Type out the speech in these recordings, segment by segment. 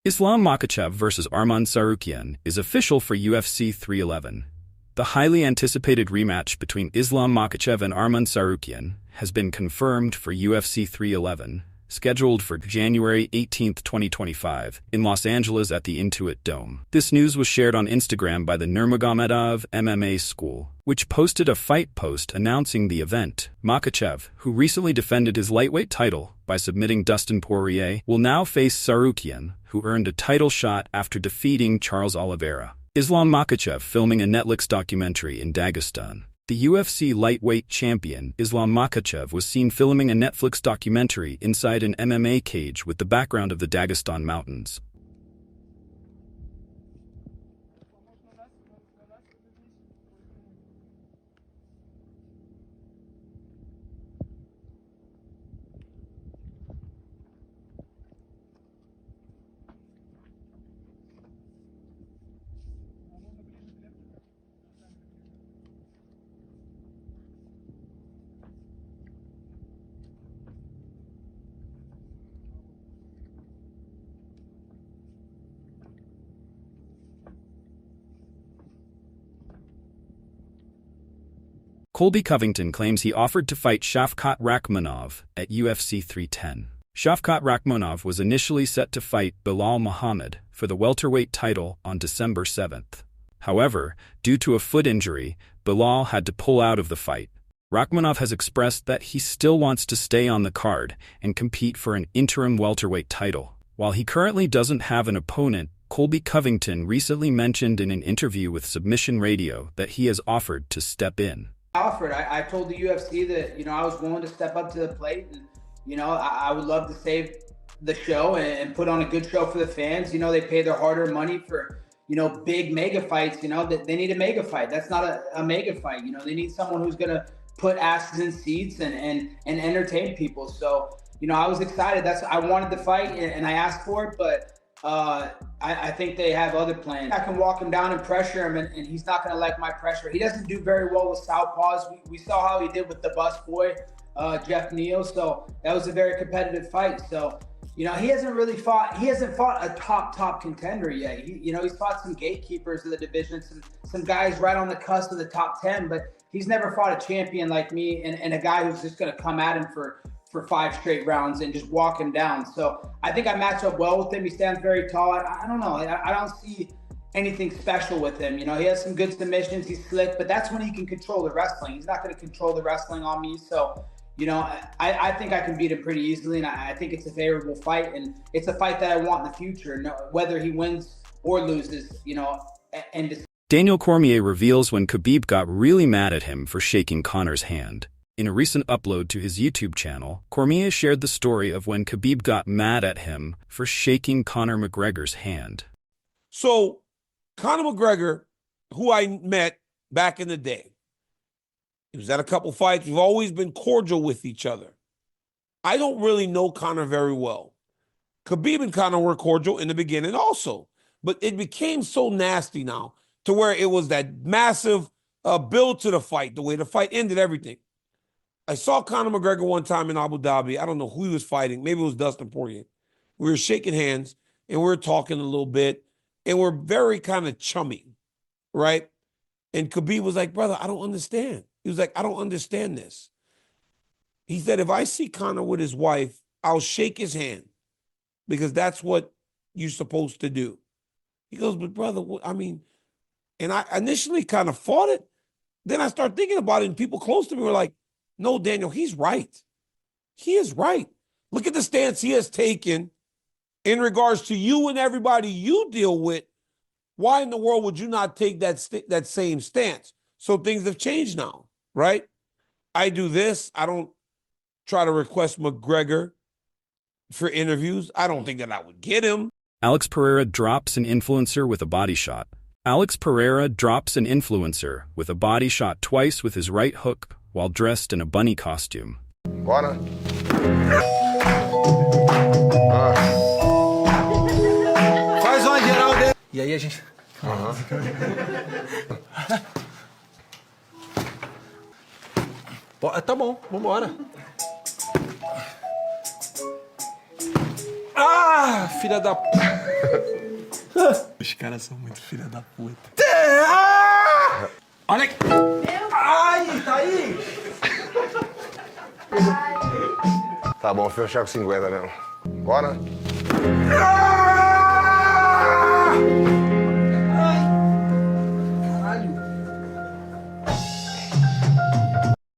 Islam Makhachev versus Arman Sarian is official for UFC 311. The highly anticipated rematch between Islam Makhachev and Arman Sarian has been confirmed for UFC 311, scheduled for January 18, 2025, in Los Angeles at the Intuit Dome. This news was shared on Instagram by the Nurmagomedov MMA School, which posted a fight post announcing the event. Makhachev, who recently defended his lightweight title by submitting Dustin Poirier, will now face Sarian, who earned a title shot after defeating Charles Oliveira. Islam Makhachev filming a Netflix documentary in Dagestan. The UFC lightweight champion, Islam Makhachev, was seen filming a Netflix documentary inside an MMA cage with the background of the Dagestan mountains. Colby Covington claims he offered to fight Shavkat at UFC 310. Shavkat was initially set to fight Belal Muhammad for the welterweight title on December 7th. However, due to a foot injury, Belal had to pull out of the fight. Rakhmonov has expressed that he still wants to stay on the card and compete for an interim welterweight title. While he currently doesn't have an opponent, Colby Covington recently mentioned in an interview with Submission Radio that he has offered to step in. I told the UFC that, I was willing to step up to the plate and, I would love to save the show and put on a good show for the fans. They pay their hard-earned money for, big mega fights, that they need a mega fight. That's not a mega fight. They need someone who's going to put asses in seats and entertain people. So, I was excited. I wanted the fight and I asked for it, but I think they have other plans. I can walk him down and pressure him, and he's not going to like my pressure. He doesn't do very well with southpaws. We saw how he did with the bus boy, Jeff Neal. So that was a very competitive fight. So, he hasn't fought a top contender yet. He's fought some gatekeepers of the division, some guys right on the cusp of the top 10, but he's never fought a champion like me and a guy who's just going to come at him for 5 straight rounds and just walk him down. So I think I match up well with him. He stands very tall. I don't know. I don't see anything special with him. He has some good submissions. He's slick, but that's when he can control the wrestling. He's not going to control the wrestling on me. So, I think I can beat him pretty easily, and I think it's a favorable fight, and it's a fight that I want in the future, whether he wins or loses, Daniel Cormier reveals when Khabib got really mad at him for shaking Conor's hand. In a recent upload to his YouTube channel, Cormier shared the story of when Khabib got mad at him for shaking Conor McGregor's hand. So, Conor McGregor, who I met back in the day, he was at a couple fights. We've always been cordial with each other. I don't really know Conor very well. Khabib and Conor were cordial in the beginning also, but it became so nasty now to where it was that massive build to the fight, the way the fight ended, everything. I saw Conor McGregor one time in Abu Dhabi. I don't know who he was fighting. Maybe it was Dustin Poirier. We were shaking hands, and we were talking a little bit, and we're very kind of chummy, right? And Khabib was like, brother, I don't understand. He was like, I don't understand this. He said, if I see Conor with his wife, I'll shake his hand because that's what you're supposed to do. He goes, but brother, and I initially kind of fought it. Then I started thinking about it, and people close to me were like, no, Daniel, he's right. He is right. Look at the stance he has taken in regards to you and everybody you deal with. Why in the world would you not take that same stance? So things have changed now, right? I do this. I don't try to request McGregor for interviews. I don't think that I would get him. Alex Pereira drops an influencer with a body shot. Alex Pereira drops an influencer with a body shot twice with his right hook while dressed in a bunny costume. Bora. Faz uma geral dele. E aí a gente... Tá bom, vambora. Ah, filha da... Os caras são muito filha da puta. Ah! Olha aqui. Ai, tá aí. Tá bom, fechar com 50 mesmo. Bora?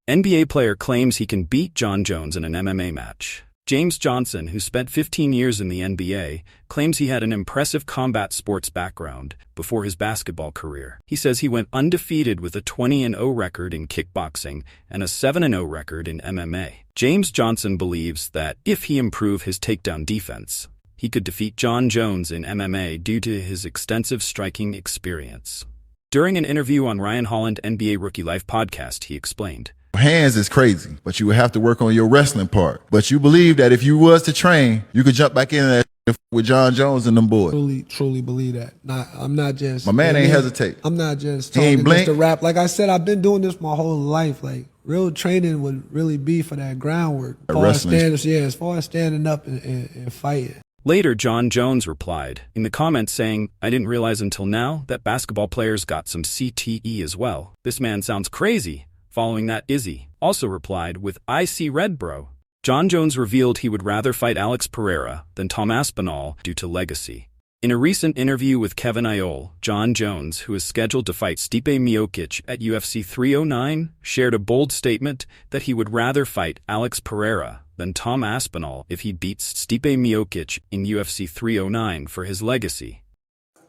NBA player claims he can beat Jon Jones in an MMA match. James Johnson, who spent 15 years in the NBA, claims he had an impressive combat sports background before his basketball career. He says he went undefeated with a 20-0 record in kickboxing and a 7-0 record in MMA. James Johnson believes that if he improved his takedown defense, he could defeat Jon Jones in MMA due to his extensive striking experience. During an interview on Ryan Holland NBA Rookie Life podcast, he explained, Hands is crazy, but you would have to work on your wrestling part. But you believe that if you was to train, you could jump back in there with Jon Jones and them boys. Truly believe that. I'm not just... My man ain't hesitate. I'm not just He ain't talking just to blink. rap. Like I said, I've been doing this my whole life. Like, real training would really be for that groundwork. As far as standing up and fighting. Later, Jon Jones replied in the comments saying, I didn't realize until now that basketball players got some CTE as well. This man sounds crazy. Following that, Izzy also replied with, I see red, bro. Jon Jones revealed he would rather fight Alex Pereira than Tom Aspinall due to legacy. In a recent interview with Kevin Iole, Jon Jones, who is scheduled to fight Stipe Miocic at UFC 309, shared a bold statement that he would rather fight Alex Pereira than Tom Aspinall if he beats Stipe Miocic in UFC 309 for his legacy.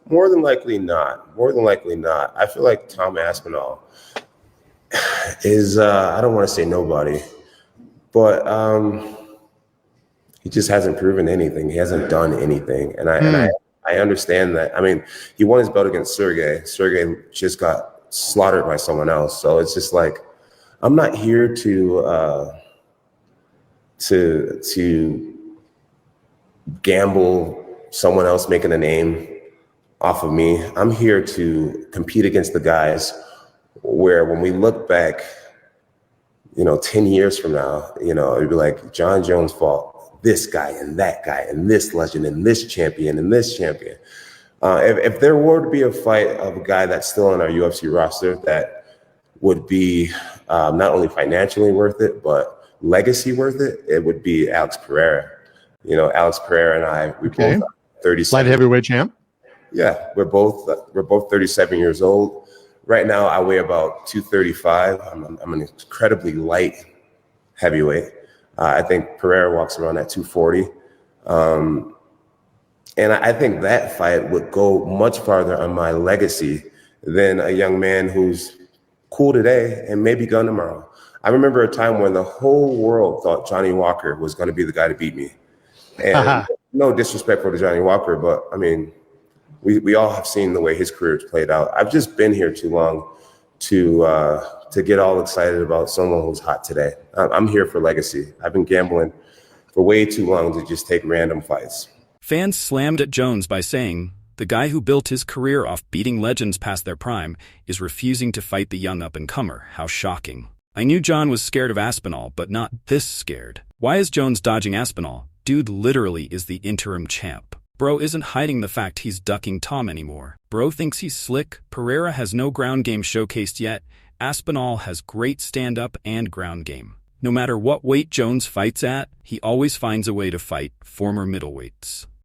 More than likely not. More than likely not. I feel like Tom Aspinall is, I don't want to say nobody, but he just hasn't proven anything. He hasn't done anything. And I understand that. I mean, he won his belt against Sergey. Sergey just got slaughtered by someone else. So it's just like, I'm not here to gamble someone else making a name off of me. I'm here to compete against the guys where when we look back, 10 years from now, it'd be like Jon Jones fought this guy and that guy and this legend and this champion and this champion. If there were to be a fight of a guy that's still on our UFC roster that would be not only financially worth it, but legacy worth it, it would be Alex Pereira. Alex Pereira and I, we both 37. Light heavyweight champ. Yeah, we're both 37 years old. Right now, I weigh about 235. I'm an incredibly light heavyweight. I think Pereira walks around at 240. And I think that fight would go much farther on my legacy than a young man who's cool today and maybe gone tomorrow. I remember a time when the whole world thought Johnny Walker was going to be the guy to beat me. And no disrespect for Johnny Walker, but I mean, we all have seen the way his career's played out. I've just been here too long to get all excited about someone who's hot today. I'm here for legacy. I've been gambling for way too long to just take random fights. Fans slammed at Jones by saying, the guy who built his career off beating legends past their prime is refusing to fight the young up-and-comer. How shocking. I knew Jon was scared of Aspinall, but not this scared. Why is Jones dodging Aspinall? Dude literally is the interim champ. Bro isn't hiding the fact he's ducking Tom anymore. Bro thinks he's slick. Pereira has no ground game showcased yet. Aspinall has great stand-up and ground game. No matter what weight Jones fights at, he always finds a way to fight former middleweights.